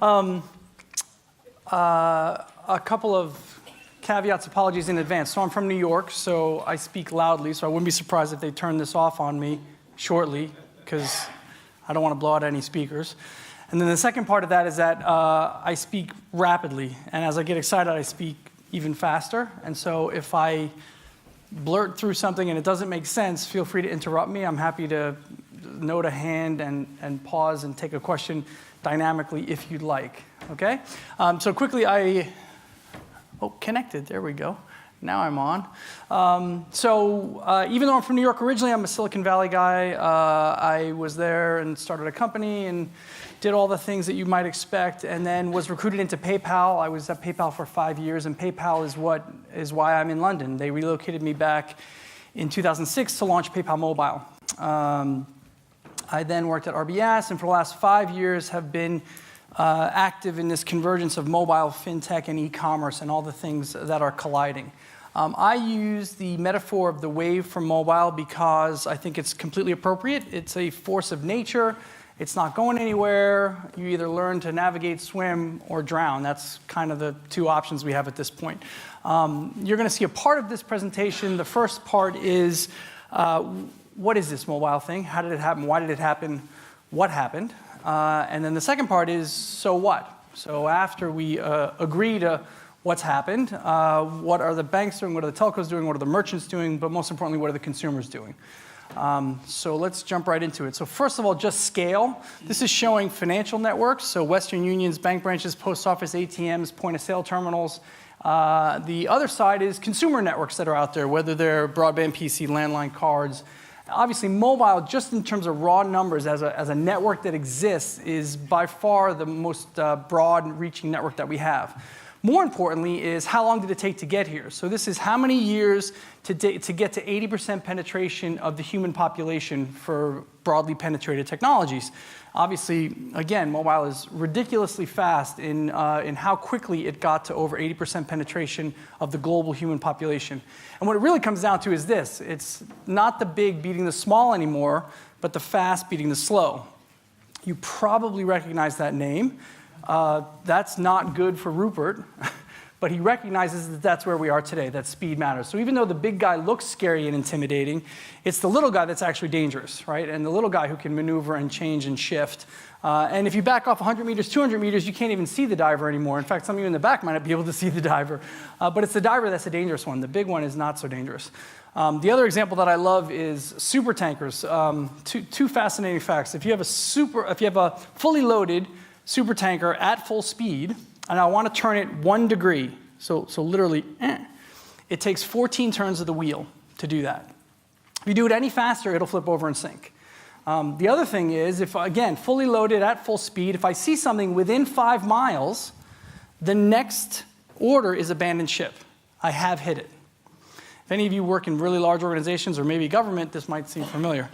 A couple of caveats, apologies in advance. So I'm from New York, so I speak loudly, so I wouldn't be surprised if they turn this off on me shortly, because I don't want to blow out any speakers. And then the second part of that is that I speak rapidly, and as I get excited, I speak even faster. And so if I blurt through something and it doesn't make sense, feel free to interrupt me. I'm happy to note a hand and pause and take a question dynamically if you'd like, okay? So quickly, connected, there we go. Now I'm on. Even though I'm from New York originally, I'm a Silicon Valley guy. I was there and started a company and did all the things that you might expect, and then was recruited into PayPal. I was at PayPal for 5 years, and PayPal is why I'm in London. They relocated me back in 2006 to launch PayPal Mobile. I then worked at RBS, and for the last 5 years have been active in this convergence of mobile, fintech, and e-commerce, and all the things that are colliding. I use the metaphor of the wave for mobile because I think it's completely appropriate. It's a force of nature. It's not going anywhere. You either learn to navigate, swim, or drown. That's kind of the two options we have at this point. You're going to see a part of this presentation. The first part is, what is this mobile thing? How did it happen? Why did it happen? What happened? And then the second part is, so what? So after we agree to what's happened, what are the banks doing? What are the telcos doing? What are the merchants doing? But most importantly, what are the consumers doing? So let's jump right into it. So first of all, just scale. This is showing financial networks, so Western Unions, bank branches, post office, ATMs, point-of-sale terminals. The other side is consumer networks that are out there, whether they're broadband PC, landline cards. Obviously, mobile, just in terms of raw numbers, as a network that exists, is by far the most broad-reaching network that we have. More importantly is, how long did it take to get here? So this is how many years to get to 80% penetration of the human population for broadly penetrated technologies. Obviously, again, mobile is ridiculously fast in how quickly it got to over 80% penetration of the global human population. And what it really comes down to is this. It's not the big beating the small anymore, but the fast beating the slow. You probably recognize that name. That's not good for Rupert, but he recognizes that that's where we are today, that speed matters. So even though the big guy looks scary and intimidating, it's the little guy that's actually dangerous, right? And the little guy who can maneuver and change and shift. And if you back off 100 meters, 200 meters, you can't even see the diver anymore. In fact, some of you in the back might not be able to see the diver. But it's the diver that's the dangerous one. The big one is not so dangerous. The other example that I love is super tankers. Two fascinating facts. If you have a fully loaded super tanker at full speed, and I want to turn it 1 degree, so literally, it takes 14 turns of the wheel to do that. If you do it any faster, it'll flip over and sink. The other thing is, if, again, fully loaded at full speed, if I see something within 5 miles, the next order is abandon ship. I have hit it. If any of you work in really large organizations or maybe government, this might seem familiar.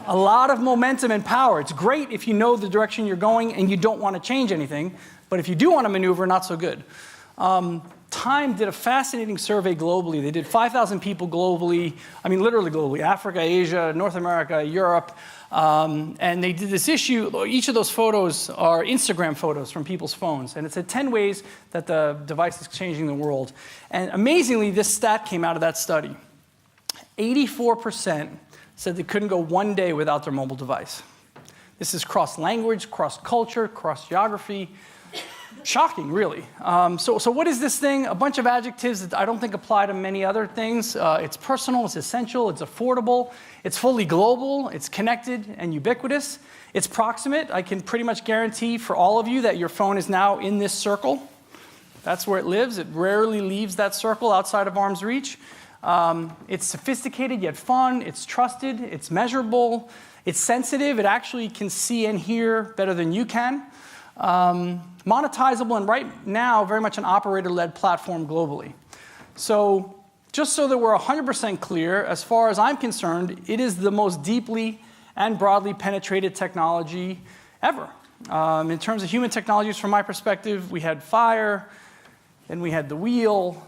A lot of momentum and power. It's great if you know the direction you're going and you don't want to change anything, but if you do want to maneuver, not so good. Time did a fascinating survey globally. They did 5,000 people globally, I mean literally globally, Africa, Asia, North America, Europe, and they did this issue. Each of those photos are Instagram photos from people's phones, and it said 10 ways that the device is changing the world. And amazingly, this stat came out of that study. 84% said they couldn't go 1 day without their mobile device. This is cross-language, cross-culture, cross-geography. Shocking, really. So what is this thing? A bunch of adjectives that I don't think apply to many other things. It's personal, it's essential, it's affordable, it's fully global, it's connected and ubiquitous. It's proximate. I can pretty much guarantee for all of you that your phone is now in this circle. That's where it lives. It rarely leaves that circle outside of arm's reach. It's sophisticated yet fun, it's trusted, it's measurable, it's sensitive, it actually can see and hear better than you can. Monetizable, and right now, very much an operator-led platform globally. So just so that we're 100% clear, as far as I'm concerned, it is the most deeply and broadly penetrated technology ever. In terms of human technologies, from my perspective, we had fire, then we had the wheel,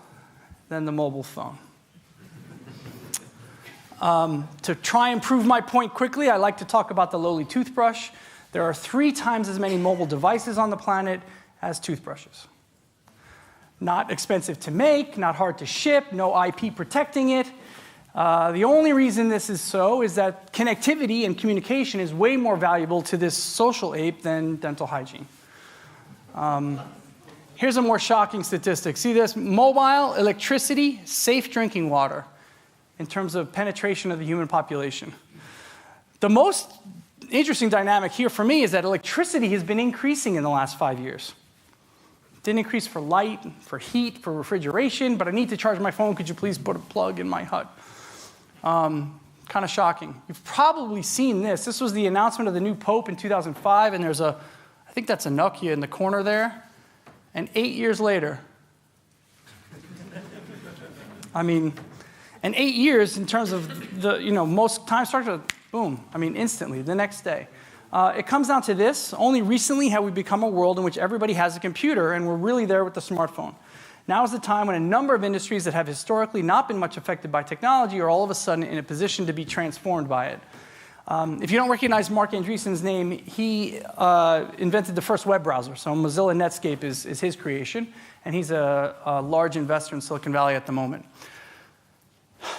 then the mobile phone. To try and prove my point quickly, I like to talk about the lowly toothbrush. There are 3 times as many mobile devices on the planet as toothbrushes. Not expensive to make, not hard to ship, no IP protecting it. The only reason this is so is that connectivity and communication is way more valuable to this social ape than dental hygiene. Here's a more shocking statistic. See this? Mobile, electricity, safe drinking water in terms of penetration of the human population. The most interesting dynamic here for me is that electricity has been increasing in the last 5 years. It didn't increase for light, for heat, for refrigeration, but I need to charge my phone. Could you please put a plug in my hut? Kind of shocking. You've probably seen this. This was the announcement of the new Pope in 2005, and there's I think that's a Nokia in the corner there. And 8 years later, I mean, and 8 years in terms of the, most time starts with, boom, instantly, the next day. It comes down to this. Only recently have we become a world in which everybody has a computer, and we're really there with the smartphone. Now is the time when a number of industries that have historically not been much affected by technology are all of a sudden in a position to be transformed by it. If you don't recognize Mark Andreessen's name, he invented the first web browser. So Mozilla Netscape is his creation, and he's a large investor in Silicon Valley at the moment.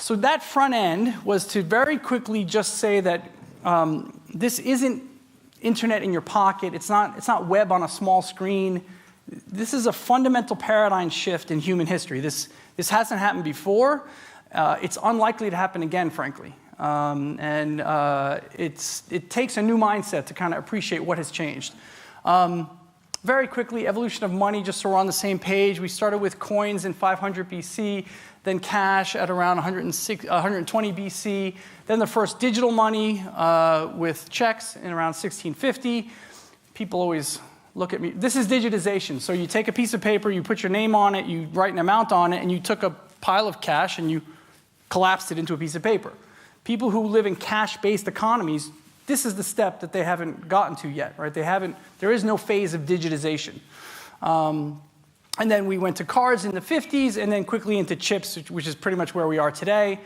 So that front end was to very quickly just say that this isn't internet in your pocket. It's not web on a small screen. This is a fundamental paradigm shift in human history. This hasn't happened before. It's unlikely to happen again, frankly. It takes a new mindset to kind of appreciate what has changed. Very quickly, evolution of money, just so we're on the same page. We started with coins in 500 BC, then cash at around 120 BC, then the first digital money with checks in around 1650. People always look at me. This is digitization. So you take a piece of paper, you put your name on it, you write an amount on it, and you took a pile of cash and you collapsed it into a piece of paper. People who live in cash-based economies, this is the step that they haven't gotten to yet, right? There is no phase of digitization. And then we went to cards in the 50s, and then quickly into chips, which is pretty much where we are today.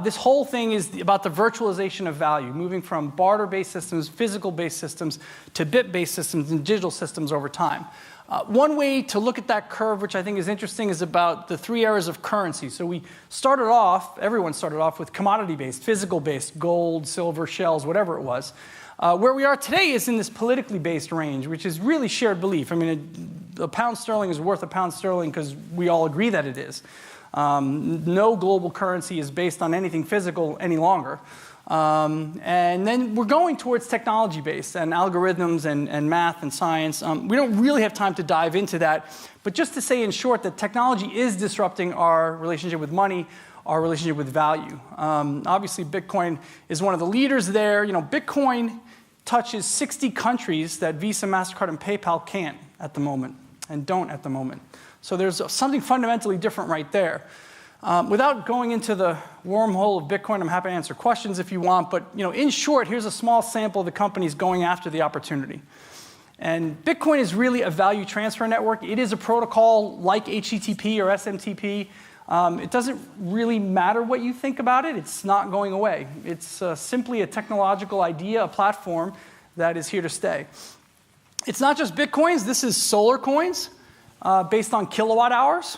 This whole thing is about the virtualization of value, moving from barter-based systems, physical-based systems, to bit-based systems and digital systems over time. One way to look at that curve, which I think is interesting, is about the 3 eras of currency. So everyone started off with commodity-based, physical-based, gold, silver, shells, whatever it was. Where we are today is in this politically based range, which is really shared belief. A pound sterling is worth a pound sterling because we all agree that it is. No global currency is based on anything physical any longer. And then we're going towards technology-based and algorithms and math and science. We don't really have time to dive into that, but just to say in short that technology is disrupting our relationship with money, our relationship with value. Obviously, Bitcoin is one of the leaders there. Bitcoin touches 60 countries that Visa, MasterCard, and PayPal can't at the moment and don't at the moment. So there's something fundamentally different right there. Without going into the wormhole of Bitcoin, I'm happy to answer questions if you want, but in short, here's a small sample of the companies going after the opportunity. And Bitcoin is really a value transfer network. It is a protocol like HTTP or SMTP. It doesn't really matter what you think about it. It's not going away. It's simply a technological idea, a platform that is here to stay. It's not just Bitcoins. This is solar coins based on kilowatt hours.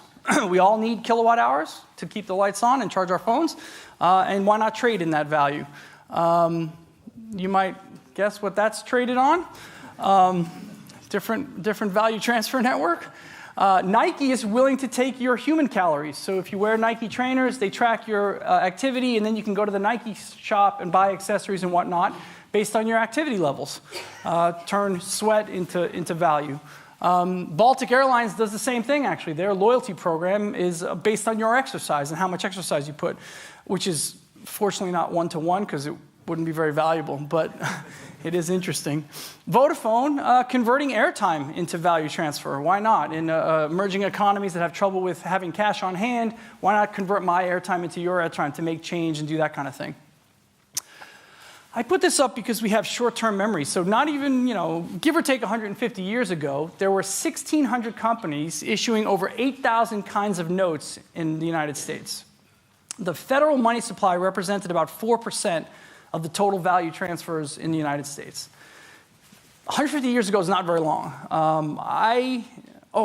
We all need kilowatt hours to keep the lights on and charge our phones. And why not trade in that value? You might guess what that's traded on. Different value transfer network. Nike is willing to take your human calories. So if you wear Nike trainers, they track your activity, and then you can go to the Nike shop and buy accessories and whatnot based on your activity levels. Turn sweat into value. Baltic Airlines does the same thing, actually. Their loyalty program is based on your exercise and how much exercise you put, which is fortunately not one-to-one because it wouldn't be very valuable, but it is interesting. Vodafone converting airtime into value transfer. Why not? In emerging economies that have trouble with having cash on hand, why not convert my airtime into your airtime to make change and do that kind of thing? I put this up because we have short-term memory. So not even, give or take 150 years ago, there were 1,600 companies issuing over 8,000 kinds of notes in the United States. The federal money supply represented about 4% of the total value transfers in the United States. 150 years ago is not very long. I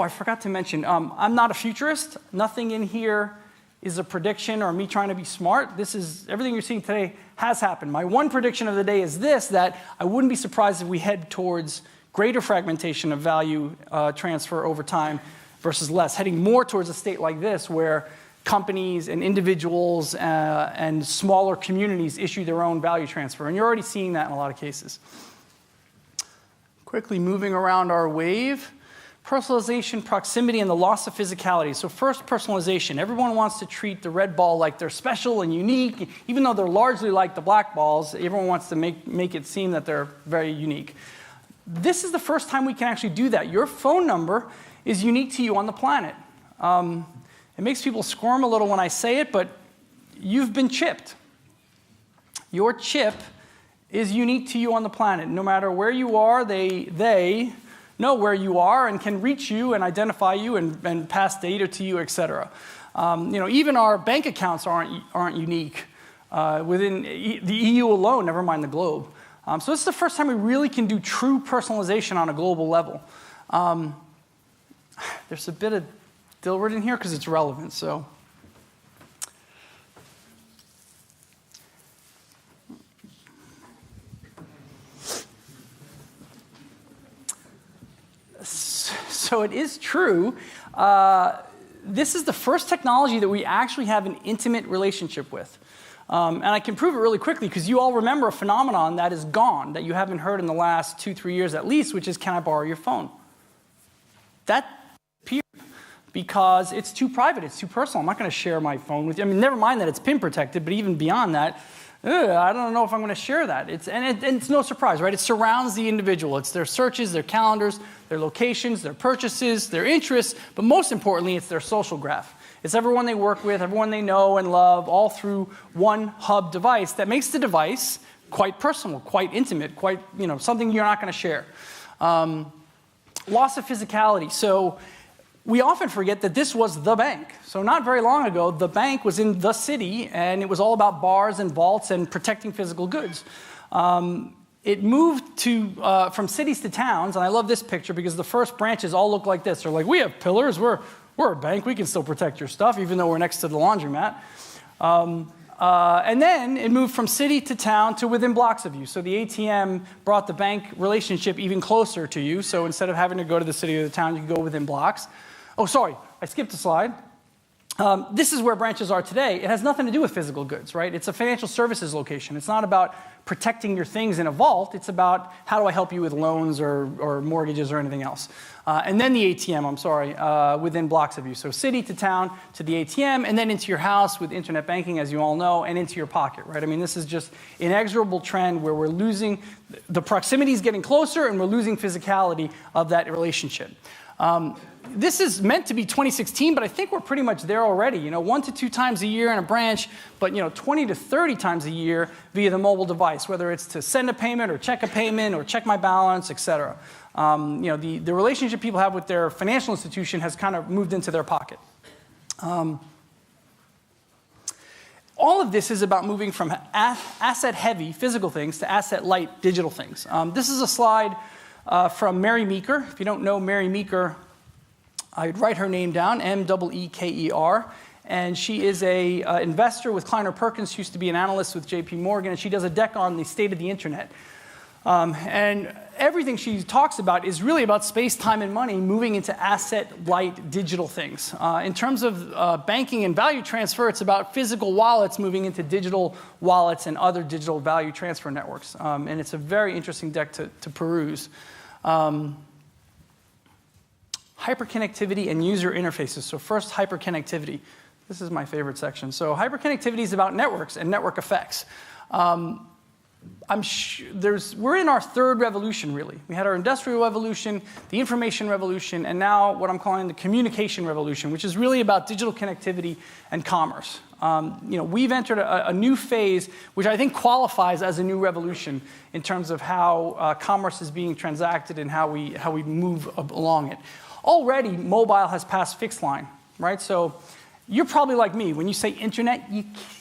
forgot to mention, I'm not a futurist. Nothing in here is a prediction or me trying to be smart. This is, everything you're seeing today has happened. My one prediction of the day is this, that I wouldn't be surprised if we head towards greater fragmentation of value transfer over time versus less, heading more towards a state like this where companies and individuals and smaller communities issue their own value transfer. And you're already seeing that in a lot of cases. Quickly moving around our wave. Personalization, proximity, and the loss of physicality. So first, personalization. Everyone wants to treat the red ball like they're special and unique. Even though they're largely like the black balls, everyone wants to make it seem that they're very unique. This is the first time we can actually do that. Your phone number is unique to you on the planet. It makes people squirm a little when I say it, but you've been chipped. Your chip is unique to you on the planet. No matter where you are, they know where you are and can reach you and identify you and pass data to you, et cetera. Even our bank accounts aren't unique within the EU alone, never mind the globe. So this is the first time we really can do true personalization on a global level. There's a bit of Dilbert in here because it's relevant. So it is true. This is the first technology that we actually have an intimate relationship with. And I can prove it really quickly because you all remember a phenomenon that is gone, that you haven't heard in the last 2-3 years at least, which is, can I borrow your phone? That appeared because it's too private, it's too personal. I'm not going to share my phone with you. I mean, never mind that it's PIN protected, but even beyond that, I don't know if I'm going to share that. And it's no surprise, right? It surrounds the individual. It's their searches, their calendars, their locations, their purchases, their interests, but most importantly, it's their social graph. It's everyone they work with, everyone they know and love, all through one hub device that makes the device quite personal, quite intimate, quite, something you're not going to share. Loss of physicality. So we often forget that this was the bank. So not very long ago, the bank was in the city, and it was all about bars and vaults and protecting physical goods. It moved from cities to towns, and I love this picture because the first branches all look like this. They're like, we have pillars, we're a bank, we can still protect your stuff, even though we're next to the laundromat. And then it moved from city to town to within blocks of you. So the ATM brought the bank relationship even closer to you. So instead of having to go to the city or the town, you can go within blocks. Oh, sorry, I skipped a slide. This is where branches are today. It has nothing to do with physical goods, right? It's a financial services location. It's not about protecting your things in a vault. It's about how do I help you with loans or mortgages or anything else. And then the ATM, within blocks of you. So city to town to the ATM, and then into your house with internet banking, as you all know, and into your pocket, right? I mean, this is just an inexorable trend where we're losing, the proximity is getting closer, and we're losing physicality of that relationship. This is meant to be 2016, but I think we're pretty much there already. 1 to 2 times a year in a branch, but 20 to 30 times a year via the mobile device, whether it's to send a payment or check a payment or check my balance, et cetera. The relationship people have with their financial institution has kind of moved into their pocket. All of this is about moving from asset-heavy physical things to asset-light digital things. This is a slide from Mary Meeker. If you don't know Mary Meeker, I'd write her name down, M-E-E-K-E-R. And she is an investor with Kleiner Perkins. She used to be an analyst with J.P. Morgan. And she does a deck on the state of the internet. And everything she talks about is really about space, time, and money moving into asset-light digital things. In terms of banking and value transfer, it's about physical wallets moving into digital wallets and other digital value transfer networks. And it's a very interesting deck to peruse. Hyperconnectivity and user interfaces. So first, hyperconnectivity. This is my favorite section. So hyperconnectivity is about networks and network effects. We're in our third revolution, really. We had our industrial revolution, the information revolution, and now what I'm calling the communication revolution, which is really about digital connectivity and commerce. We've entered a new phase, which I think qualifies as a new revolution in terms of how commerce is being transacted and how we move along it. Already, mobile has passed fixed line, right? So You're probably like me. When you say internet,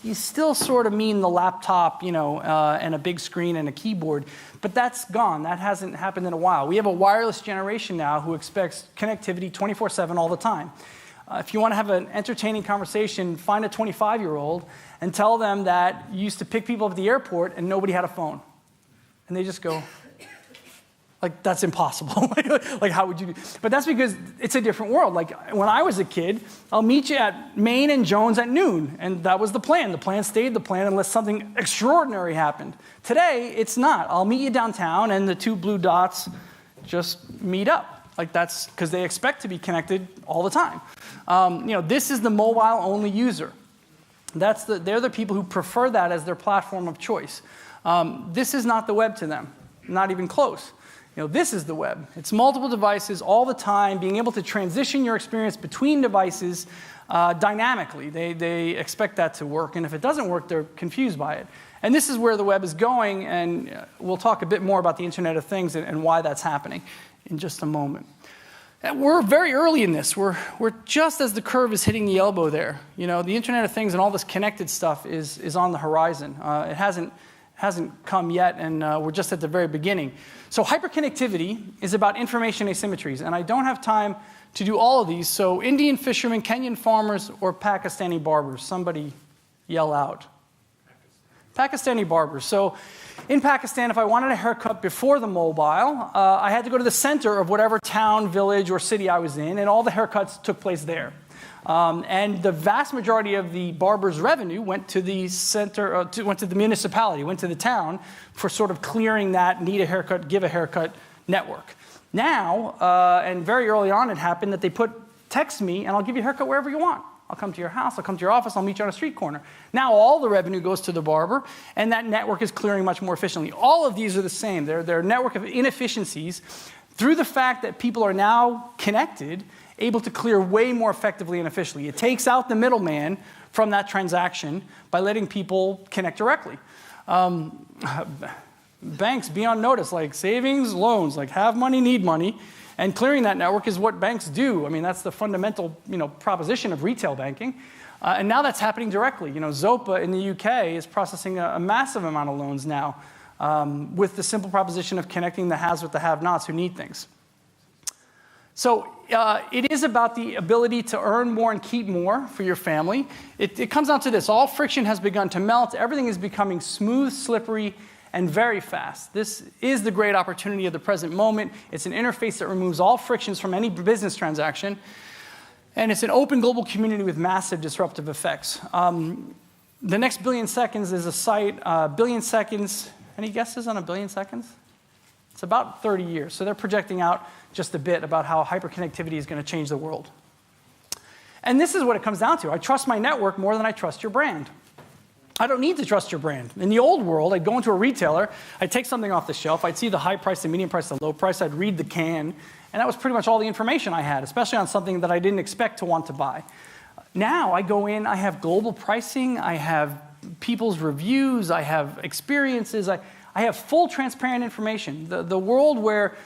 you still sort of mean the laptop, and a big screen and a keyboard. But that's gone. That hasn't happened in a while. We have a wireless generation now who expects connectivity 24/7 all the time. If you want to have an entertaining conversation, find a 25-year-old and tell them that you used to pick people up at the airport and nobody had a phone. And they just go, like, that's impossible. Like, how would you do? But that's because it's a different world. Like, when I was a kid, I'll meet you at Main and Jones at noon. And that was the plan. The plan stayed the plan unless something extraordinary happened. Today, it's not. I'll meet you downtown, and the two blue dots just meet up. Like, that's because they expect to be connected all the time. This is the mobile-only user. They're the people who prefer that as their platform of choice. This is not the web to them, not even close. This is the web. It's multiple devices all the time, being able to transition your experience between devices dynamically. They expect that to work, and if it doesn't work, they're confused by it. And this is where the web is going, and we'll talk a bit more about the Internet of Things and why that's happening in just a moment. And we're very early in this. We're just as the curve is hitting the elbow there. The Internet of Things and all this connected stuff is on the horizon. It hasn't come yet, and we're just at the very beginning. So hyperconnectivity is about information asymmetries, and I don't have time to do all of these, so Indian fishermen, Kenyan farmers, or Pakistani barbers? Somebody yell out. Pakistani barbers. So in Pakistan, if I wanted a haircut before the mobile, I had to go to the center of whatever town, village, or city I was in, and all the haircuts took place there. And the vast majority of the barber's revenue went to the center, went to the municipality, went to the town for sort of clearing that need a haircut, give a haircut network. Now, and very early on it happened that they text me and I'll give you a haircut wherever you want. I'll come to your house, I'll come to your office, I'll meet you on a street corner. Now all the revenue goes to the barber, and that network is clearing much more efficiently. All of these are the same. They're a network of inefficiencies through the fact that people are now connected, able to clear way more effectively and efficiently. It takes out the middleman from that transaction by letting people connect directly. Banks be on notice, like savings, loans, like have money, need money. And clearing that network is what banks do. I mean, that's the fundamental, proposition of retail banking. And now that's happening directly. Zopa in the UK is processing a massive amount of loans now with the simple proposition of connecting the haves with the have-nots who need things. So it is about the ability to earn more and keep more for your family. It comes down to this. All friction has begun to melt. Everything is becoming smooth, slippery, and very fast. This is the great opportunity of the present moment. It's an interface that removes all frictions from any business transaction. And it's an open global community with massive disruptive effects. The next billion seconds is a site, billion seconds. Any guesses on a billion seconds? It's about 30 years. So they're projecting out just a bit about how hyperconnectivity is going to change the world. And this is what it comes down to. I trust my network more than I trust your brand. I don't need to trust your brand. In the old world, I'd go into a retailer, I'd take something off the shelf, I'd see the high price, the medium price, the low price, I'd read the can, and that was pretty much all the information I had, especially on something that I didn't expect to want to buy. Now I go in, I have global pricing, I have people's reviews, I have experiences, I have full transparent information. The world where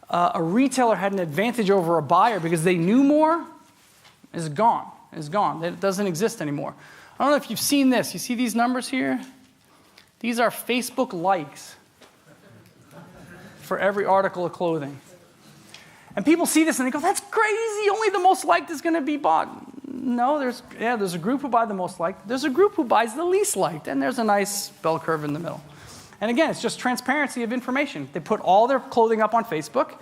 a retailer had an advantage over a buyer because they knew more is gone. It doesn't exist anymore. I don't know if you've seen this. You see these numbers here? These are Facebook likes for every article of clothing. And people see this and they go, that's crazy. Only the most liked is going to be bought. No, there's a group who buy the most liked. There's a group who buys the least liked. And there's a nice bell curve in the middle. And again, it's just transparency of information. They put all their clothing up on Facebook.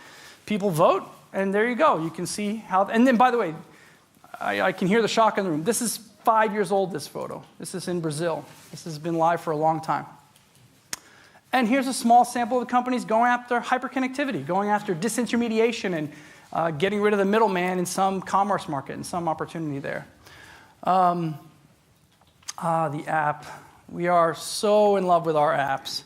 People vote. And there you go. You can see how. And then, by the way, I can hear the shock in the room. This is 5 years old, this photo. This is in Brazil. This has been live for a long time. And here's a small sample of the companies going after hyperconnectivity, going after disintermediation and getting rid of the middleman in some commerce market and some opportunity there. The app. We are so in love with our apps.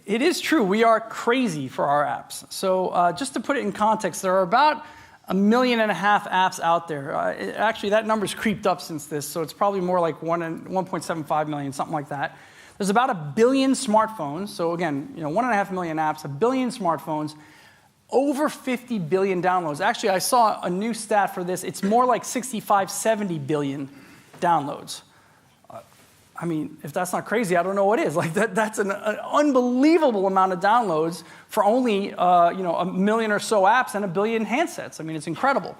It is true, we are crazy for our apps. So just to put it in context, there are about 1.5 million apps out there. Actually, that number's creeped up since this, so it's probably more like 1.75 million, something like that. There's about 1 billion smartphones. So again, 1.5 million apps, 1 billion smartphones, over 50 billion downloads. Actually, I saw a new stat for this. It's more like 65, 70 billion downloads. I mean, if that's not crazy, I don't know what is. Like that's an unbelievable amount of downloads for only 1 million or so apps and 1 billion handsets. I mean, it's incredible.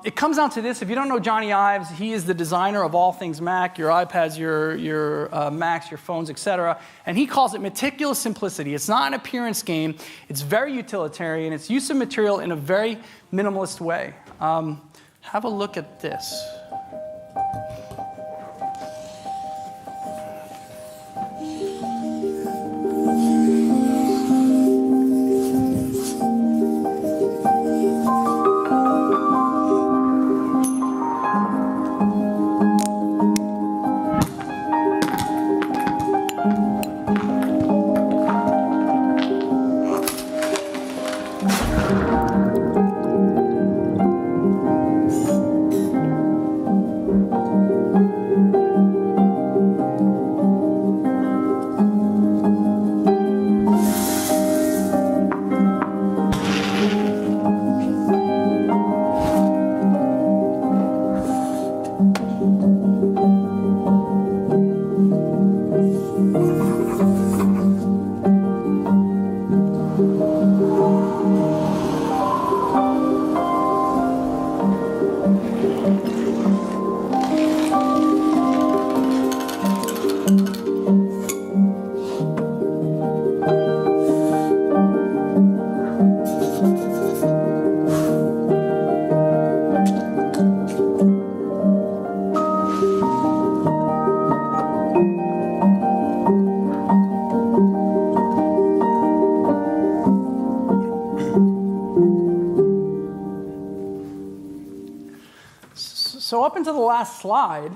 It comes down to this. If you don't know Johnny Ives, he is the designer of all things Mac, your iPads, your Macs, your phones, etc. And he calls it meticulous simplicity. It's not an appearance game. It's very utilitarian. It's use of material in a very minimalist way. Have a look at this. So up until the last slide,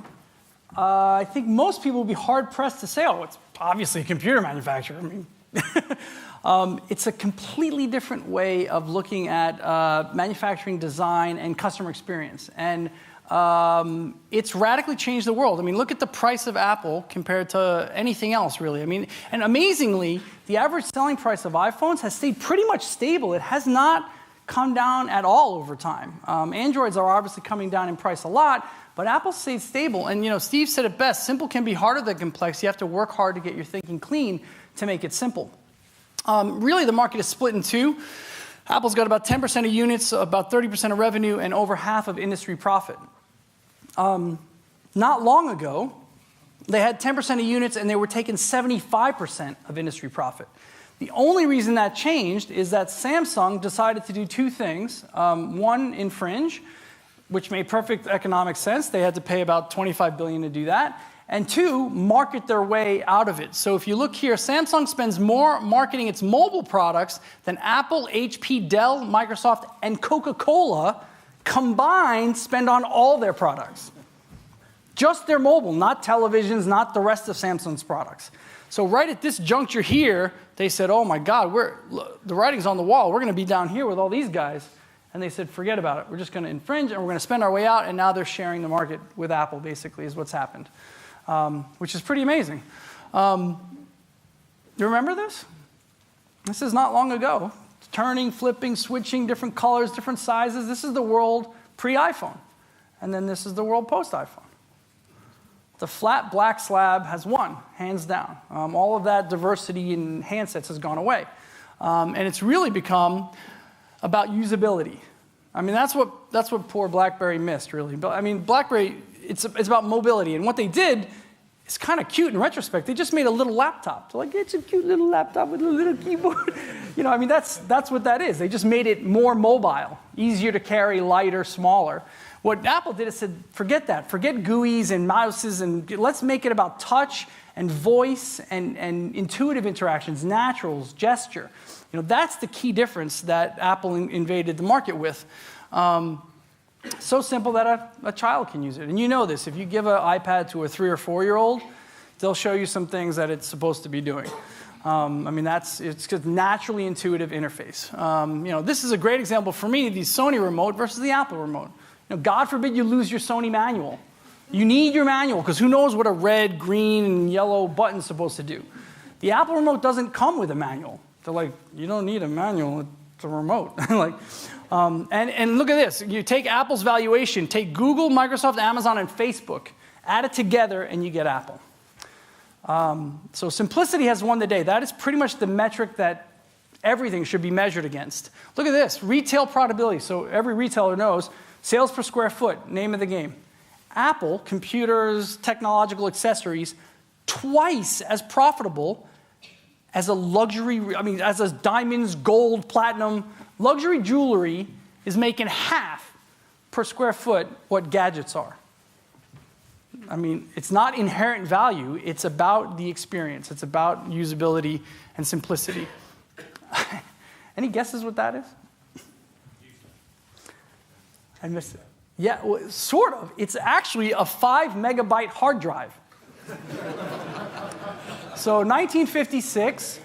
I think most people would be hard-pressed to say, oh, it's obviously a computer manufacturer. I mean, it's a completely different way of looking at manufacturing design and customer experience. And it's radically changed the world. I mean, look at the price of Apple compared to anything else, really. I mean, and amazingly, the average selling price of iPhones has stayed pretty much stable. It has not come down at all over time. Androids are obviously coming down in price a lot, but Apple stayed stable. And Steve said it best, simple can be harder than complex. You have to work hard to get your thinking clean to make it simple. Really, the market is split in two. Apple's got about 10% of units, about 30% of revenue, and over half of industry profit. Not long ago, they had 10% of units, and they were taking 75% of industry profit. The only reason that changed is that Samsung decided to do two things. One, infringe, which made perfect economic sense. They had to pay about $25 billion to do that. And two, market their way out of it. So if you look here, Samsung spends more marketing its mobile products than Apple, HP, Dell, Microsoft, and Coca-Cola combined spend on all their products. Just their mobile, not televisions, not the rest of Samsung's products. So right at this juncture here, they said, oh my God, the writing's on the wall. We're going to be down here with all these guys. And they said, forget about it. We're just going to infringe, and we're going to spend our way out. And now they're sharing the market with Apple, basically, is what's happened, which is pretty amazing. You remember this? This is not long ago. Turning, flipping, switching, different colors, different sizes. This is the world pre-iPhone. And then this is the world post-iPhone. The flat black slab has won, hands down. All of that diversity in handsets has gone away. And it's really become about usability. I mean, that's what poor BlackBerry missed, really. But I mean, BlackBerry, it's about mobility. And what they did is kind of cute in retrospect. They just made a little laptop. They're like, it's a cute little laptop with a little keyboard. I mean, that's what that is. They just made it more mobile, easier to carry, lighter, smaller. What Apple did is said, forget that. Forget GUIs and mouses, and let's make it about touch and voice and intuitive interactions, naturals, gesture. That's the key difference that Apple invaded the market with. So simple that a child can use it. And you know this. If you give an iPad to a 3 or 4-year-old, they'll show you some things that it's supposed to be doing. I mean, it's just naturally intuitive interface. This is a great example for me, the Sony remote versus the Apple remote. God forbid you lose your Sony manual. You need your manual, because who knows what a red, green, and yellow button's supposed to do. The Apple remote doesn't come with a manual. They're like, you don't need a manual, it's a remote. And look at this. You take Apple's valuation, take Google, Microsoft, Amazon, and Facebook, add it together, and you get Apple. So simplicity has won the day. That is pretty much the metric that everything should be measured against. Look at this, retail profitability. So every retailer knows sales per square foot, name of the game. Apple, computers, technological accessories, twice as profitable as a luxury, as a diamonds, gold, platinum. Luxury jewelry is making half per square foot what gadgets are. It's not inherent value, it's about the experience. It's about usability and simplicity. Any guesses what that is? I missed it. Yeah, well, sort of. It's actually a 5 megabyte hard drive. So 1956,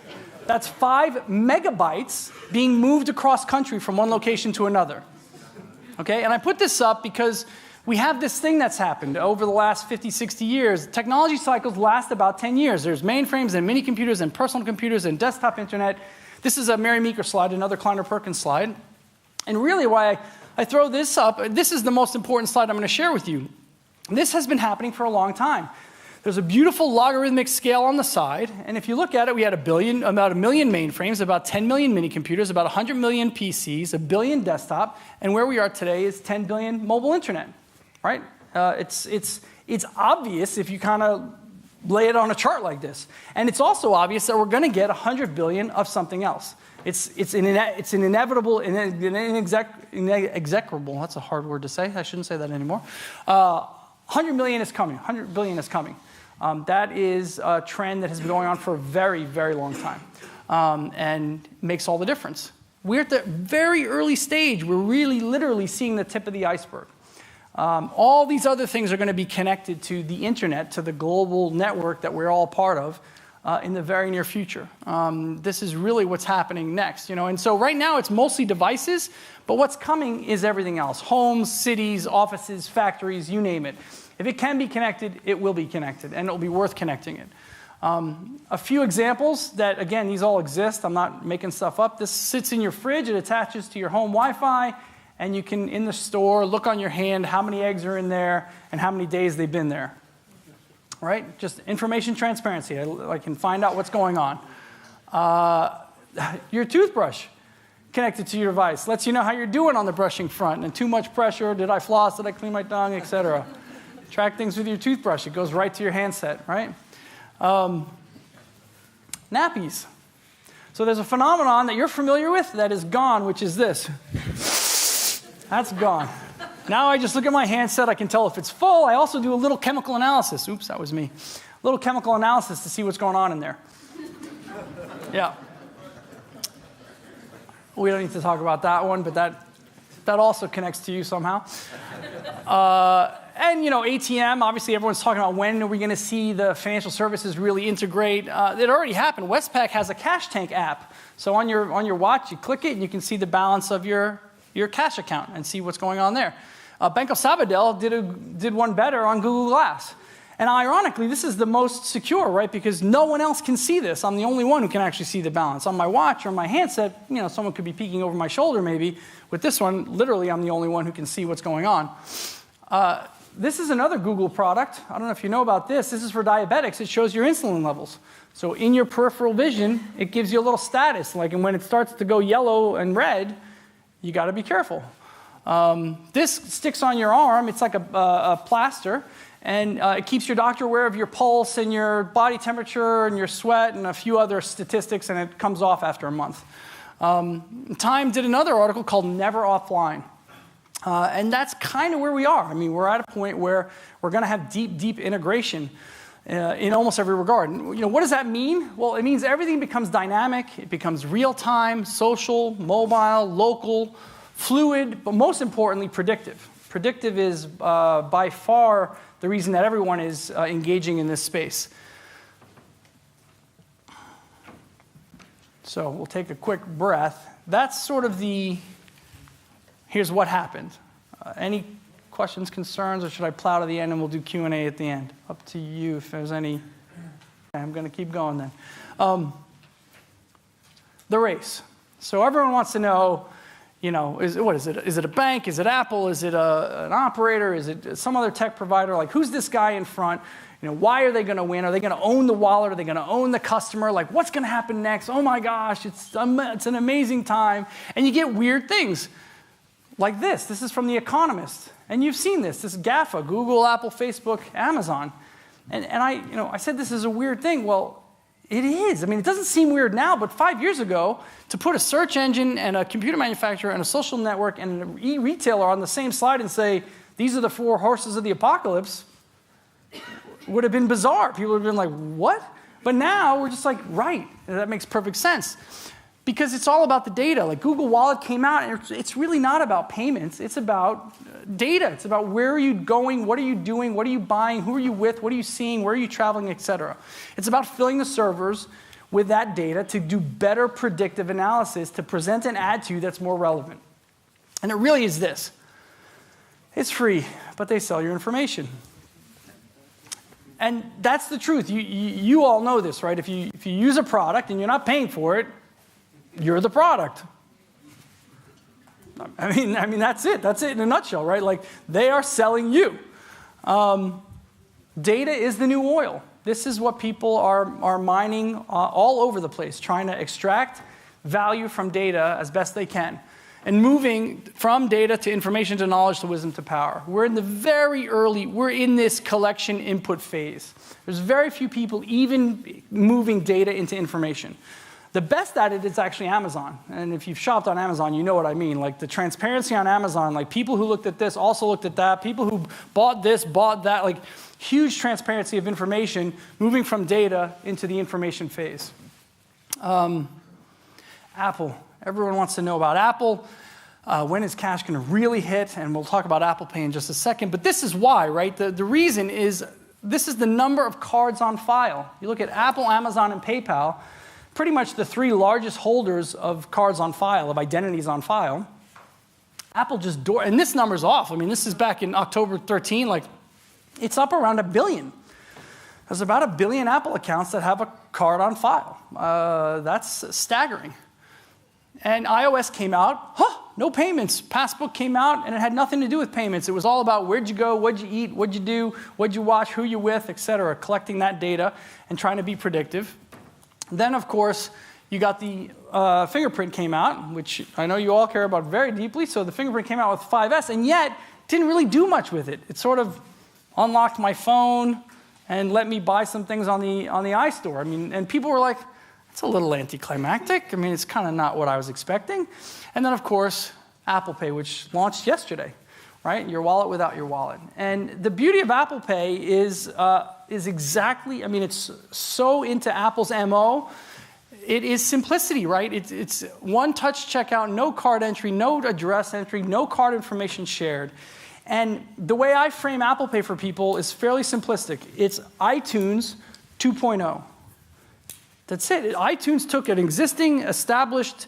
that's 5 megabytes being moved across country from one location to another. Okay, and I put this up because we have this thing that's happened over the last 50, 60 years. Technology cycles last about 10 years. There's mainframes and mini computers and personal computers and desktop internet. This is a Mary Meeker slide, another Kleiner-Perkins slide. And really why I throw this up, this is the most important slide I'm going to share with you. This has been happening for a long time. There's a beautiful logarithmic scale on the side, and if you look at it, we had about a million mainframes, about 10 million mini computers, about 100 million PCs, a billion desktop, and where we are today is 10 billion mobile internet, right? It's obvious if you kind of lay it on a chart like this. And it's also obvious that we're going to get 100 billion of something else. It's an inevitable, inexecutive, that's a hard word to say, I shouldn't say that anymore. 100 million is coming, 100 billion is coming. That is a trend that has been going on for a very, very long time, and makes all the difference. We're at the very early stage. We're really literally seeing the tip of the iceberg. All these other things are going to be connected to the internet, to the global network that we're all part of in the very near future. This is really what's happening next. And so right now it's mostly devices, but what's coming is everything else. Homes, cities, offices, factories, you name it. If it can be connected, it will be connected, and it will be worth connecting it. A few examples that, again, these all exist. I'm not making stuff up. This sits in your fridge. It attaches to your home Wi-Fi, and you can, in the store, look on your hand how many eggs are in there and how many days they've been there. Right? Just information transparency. I can find out what's going on. Your toothbrush connected to your device lets you know how you're doing on the brushing front, and too much pressure, did I floss, did I clean my tongue, etc. Track things with your toothbrush. It goes right to your handset, right? Nappies. So there's a phenomenon that you're familiar with that is gone, which is this. That's gone. Now I just look at my handset. I can tell if it's full. I also do a little chemical analysis. Oops, that was me. A little chemical analysis to see what's going on in there. Yeah. We don't need to talk about that one, but that also connects to you somehow. And, ATM, obviously everyone's talking about when are we going to see the financial services really integrate. It already happened. Westpac has a cash tank app. So on your watch, you click it, and you can see the balance of your cash account and see what's going on there. Banco Sabadell did one better on Google Glass. And ironically, this is the most secure, right? Because no one else can see this. I'm the only one who can actually see the balance. On my watch or my handset, someone could be peeking over my shoulder maybe. With this one, literally, I'm the only one who can see what's going on. This is another Google product. I don't know if you know about this. This is for diabetics. It shows your insulin levels. So in your peripheral vision, it gives you a little status. And when it starts to go yellow and red, you got to be careful. This sticks on your arm. It's like a plaster. And it keeps your doctor aware of your pulse and your body temperature and your sweat and a few other statistics, and it comes off after a month. Time did another article called Never Offline. And that's kind of where we are. We're at a point where we're going to have deep, deep integration in almost every regard. And, what does that mean? Well, it means everything becomes dynamic. It becomes real-time, social, mobile, local, fluid, but most importantly, predictive. Predictive is by far the reason that everyone is engaging in this space. So we'll take a quick breath. That's sort of here's what happened. Any questions, concerns, or should I plow to the end and we'll do Q&A at the end? Up to you if there's any. I'm going to keep going then. The race. So everyone wants to know, what is it? Is it a bank? Is it Apple? Is it an operator? Is it some other tech provider? Like, who's this guy in front? Why are they going to win? Are they going to own the wallet? Are they going to own the customer? Like, what's going to happen next? Oh my gosh, it's an amazing time. And you get weird things like this. This is from The Economist. And you've seen this. This is GAFA, Google, Apple, Facebook, Amazon. And I said this is a weird thing. Well, it is. I mean, it doesn't seem weird now, but 5 years ago, to put a search engine and a computer manufacturer and a social network and an e-retailer on the same slide and say, these are the 4 horses of the apocalypse, would have been bizarre. People would have been like, what? But now we're just like, right, that makes perfect sense. Because it's all about the data. Like Google Wallet came out, and it's really not about payments. It's about data. It's about where are you going, what are you doing, what are you buying, who are you with, what are you seeing, where are you traveling, et cetera. It's about filling the servers with that data to do better predictive analysis, to present an ad to you that's more relevant. And it really is this. It's free, but they sell your information. And that's the truth. You all know this, right? If you use a product and you're not paying for it, you're the product. I mean, that's it. That's it in a nutshell, right? Like, they are selling you. Data is the new oil. This is what people are mining all over the place, trying to extract value from data as best they can, and moving from data to information to knowledge to wisdom to power. We're in this collection input phase. There's very few people even moving data into information. The best at it is actually Amazon. And if you've shopped on Amazon, you know what I mean. Like the transparency on Amazon, like people who looked at this also looked at that. People who bought this, bought that. Like huge transparency of information moving from data into the information phase. Apple. Everyone wants to know about Apple. When is cash going to really hit? And we'll talk about Apple Pay in just a second. But this is why, right? The reason is this is the number of cards on file. You look at Apple, Amazon, and PayPal, pretty much the 3 largest holders of cards on file, of identities on file. Apple just and this number's off. I mean, this is back in October 13, like, it's up around 1 billion. There's about 1 billion Apple accounts that have a card on file. That's staggering. And iOS came out, no payments. Passbook came out, and it had nothing to do with payments. It was all about where'd you go, what'd you eat, what'd you do, what'd you watch, who you with, et cetera, collecting that data and trying to be predictive. Then, of course, you got the fingerprint came out, which I know you all care about very deeply. So the fingerprint came out with 5S, and yet didn't really do much with it. It sort of unlocked my phone and let me buy some things on the iStore. I mean, and people were like, it's a little anticlimactic. I mean, it's kind of not what I was expecting. And then, of course, Apple Pay, which launched yesterday, right? Your wallet without your wallet. And the beauty of Apple Pay is exactly, I mean, it's so into Apple's MO. It is simplicity, right? It's one-touch checkout, no card entry, no address entry, no card information shared. And the way I frame Apple Pay for people is fairly simplistic. It's iTunes 2.0. That's it. iTunes took an existing, established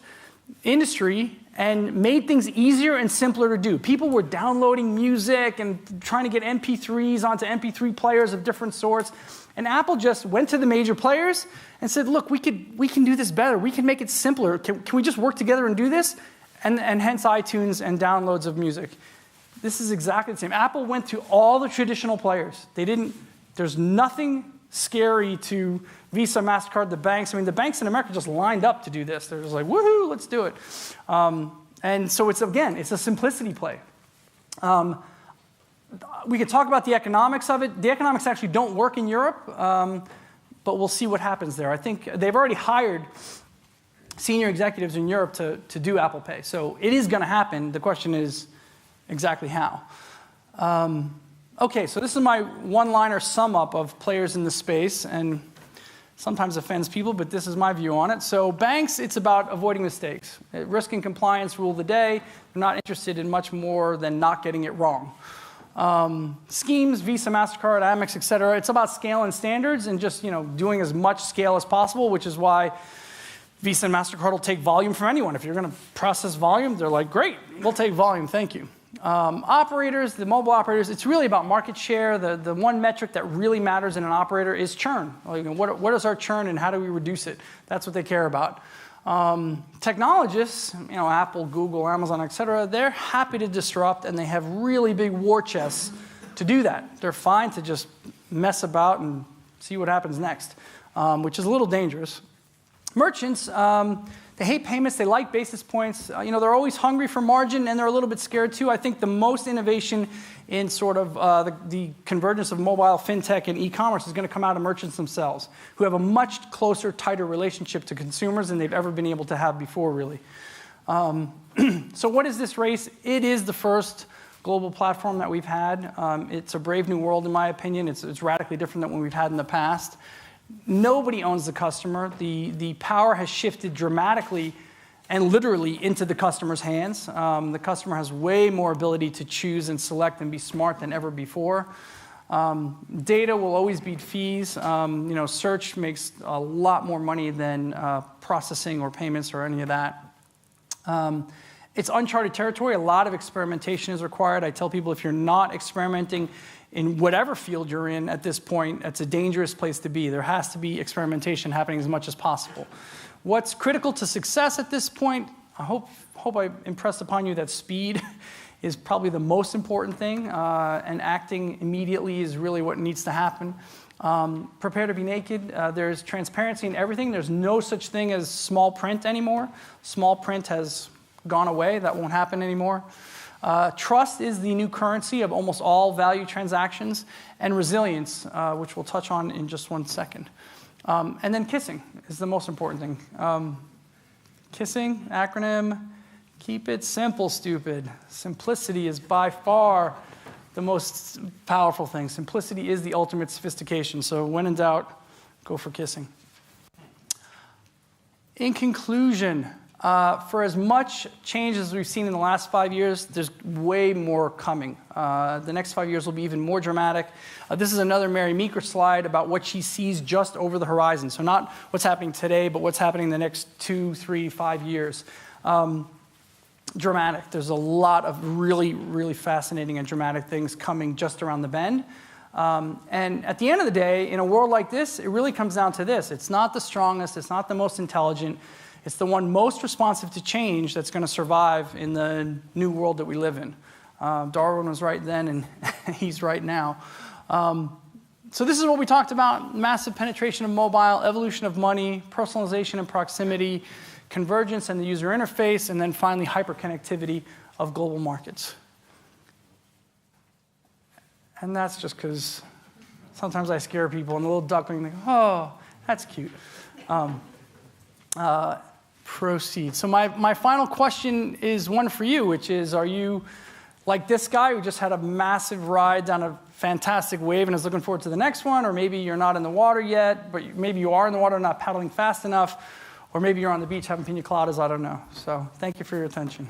industry and made things easier and simpler to do. People were downloading music and trying to get MP3s onto MP3 players of different sorts. And Apple just went to the major players and said, look, we can do this better. We can make it simpler. Can we just work together and do this? And hence iTunes and downloads of music. This is exactly the same. Apple went to all the traditional players. There's nothing scary to Visa, MasterCard, the banks. I mean, the banks in America just lined up to do this. They're just like, woohoo, let's do it. And so it's a simplicity play. We could talk about the economics of it. The economics actually don't work in Europe, but we'll see what happens there. I think they've already hired senior executives in Europe to do Apple Pay. So it is going to happen. The question is exactly how. Okay, so this is my one-liner sum up of players in the space, and sometimes offends people, but this is my view on it. So banks, it's about avoiding mistakes. Risk and compliance rule the day. They're not interested in much more than not getting it wrong. Schemes, Visa, MasterCard, Amex, et cetera, it's about scale and standards and just doing as much scale as possible, which is why Visa and MasterCard will take volume from anyone. If you're going to process volume, they're like, great, we'll take volume, thank you. Operators, the mobile operators, it's really about market share. The one metric that really matters in an operator is churn. Like, what is our churn and how do we reduce it? That's what they care about. Technologists, Apple, Google, Amazon, et cetera, they're happy to disrupt and they have really big war chests to do that. They're fine to just mess about and see what happens next, which is a little dangerous. Merchants, they hate payments, they like basis points. They're always hungry for margin and they're a little bit scared too. I think the most innovation in sort of the convergence of mobile, fintech, and e-commerce is going to come out of merchants themselves, who have a much closer, tighter relationship to consumers than they've ever been able to have before, really. So what is this race? It is the first global platform that we've had. It's a brave new world, in my opinion. It's radically different than what we've had in the past. Nobody owns the customer. The power has shifted dramatically and literally into the customer's hands. The customer has way more ability to choose and select and be smart than ever before. Data will always beat fees. Search makes a lot more money than processing or payments or any of that. It's uncharted territory. A lot of experimentation is required. I tell people if you're not experimenting in whatever field you're in at this point, it's a dangerous place to be. There has to be experimentation happening as much as possible. What's critical to success at this point, I hope I impressed upon you that speed is probably the most important thing, and acting immediately is really what needs to happen. Prepare to be naked. There's transparency in everything. There's no such thing as small print anymore. Small print has gone away. That won't happen anymore. Trust is the new currency of almost all value transactions, and resilience, which we'll touch on in just one second. And then kissing is the most important thing. Kissing, acronym, keep it simple, stupid. Simplicity is by far the most powerful thing. Simplicity is the ultimate sophistication. So when in doubt, go for kissing. In conclusion, for as much change as we've seen in the last 5 years, there's way more coming. The next 5 years will be even more dramatic. This is another Mary Meeker slide about what she sees just over the horizon. So not what's happening today, but what's happening in the next 2, 3, 5 years. Dramatic. There's a lot of really, really fascinating and dramatic things coming just around the bend. And at the end of the day, in a world like this, it really comes down to this. It's not the strongest, it's not the most intelligent, it's the one most responsive to change that's going to survive in the new world that we live in. Darwin was right then, and he's right now. So this is what we talked about: massive penetration of mobile, evolution of money, personalization and proximity, convergence and the user interface, and then finally hyperconnectivity of global markets. And that's just because sometimes I scare people, and the little duckling, they go, oh, that's cute. Proceed. So my final question is one for you, which is, are you like this guy who just had a massive ride down a fantastic wave and is looking forward to the next one? Or maybe you're not in the water yet, but maybe you are in the water, not paddling fast enough. Or maybe you're on the beach having pina coladas, I don't know. So thank you for your attention.